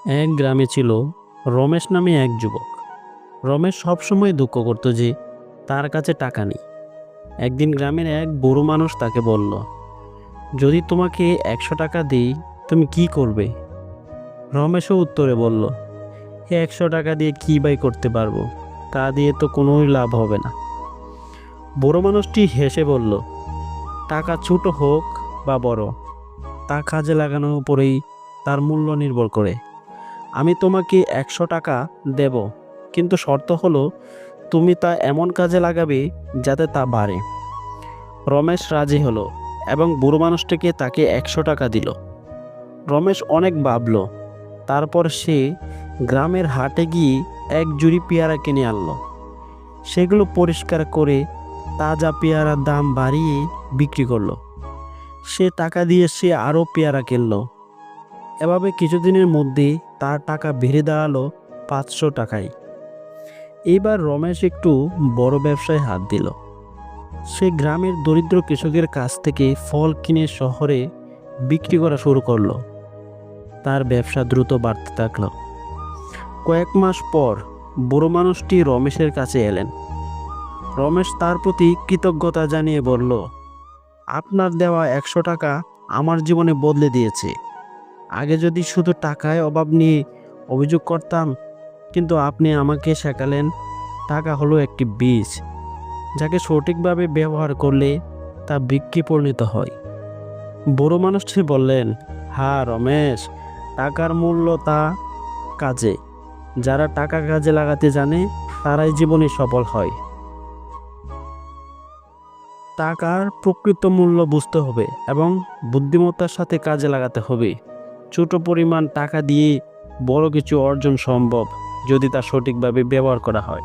এক গ্রামে ছিল রমেশ নামে এক যুবক। রমেশ সবসময় দুঃখ করত যে তার কাছে টাকা নেই। একদিন গ্রামের এক বুড়ো মানুষ তাকে বলল, যদি তোমাকে 100 টাকা দিই তুমি কি করবে? রমেশও উত্তরে বলল, 100 টাকা দিয়ে কী বাই করতে পারবো, তা দিয়ে তো কোনোই লাভ হবে না। বুড়ো মানুষটি হেসে বলল, টাকা ছোট হোক বা বড়, তা কাজে লাগানোর উপরেই তার মূল্য নির্ভর করে। আমি তোমাকে 100 টাকা দেব, কিন্তু শর্ত হলো তুমি তা এমন কাজে লাগাবে যাতে তা বাড়ে। রমেশ রাজি হলো এবং বুড়ো মানুষটিকে তাকে 100 টাকা দিল। রমেশ অনেক ভাবল, তারপর সে গ্রামের হাটে গিয়ে এক জুড়ি পেয়ারা কিনে আনলো। সেগুলো পরিষ্কার করে তাজা পেয়ারার দাম বাড়িয়ে বিক্রি করলো। সে টাকা দিয়ে সে আরও পেয়ারা কিনলো। এভাবে কিছুদিনের মধ্যে তার টাকা বেড়ে দাঁড়ালো 500 টাকায়। এইবার রমেশ একটু বড় ব্যবসায় হাত দিল। সে গ্রামের দরিদ্র কৃষকের কাছ থেকে ফল কিনে শহরে বিক্রি করা শুরু করলো। তার ব্যবসা দ্রুত বাড়তে থাকলো। কয়েক মাস পর বুড়ো মানুষটি রমেশের কাছে এলেন। রমেশ তার প্রতি কৃতজ্ঞতা জানিয়ে বলল, আপনার দেওয়া 100 টাকা আমার জীবনে বদলে দিয়েছে। আগে যদি শুধু টাকায় অভাব নিয়ে অভিযোগ করতাম, কিন্তু আপনি আমাকে শেখালেন টাকা হলো একটি বীজ, যাকে সঠিকভাবে ব্যবহার করলে তা বৃক্ষে পরিণত হয়। বুড়ো মানুষটি বললেন, হ্যাঁ রমেশ, টাকার মূল্য তা কাজে। যারা টাকা কাজে লাগাতে জানে তারাই জীবনে সফল হয়। টাকার প্রকৃত মূল্য বুঝতে হবে এবং বুদ্ধিমত্তার সাথে কাজে লাগাতে হবে। ছোট পরিমাণ টাকা দিয়ে বড় কিছু অর্জন সম্ভব, যদি তা সঠিকভাবে ব্যবহার করা হয়।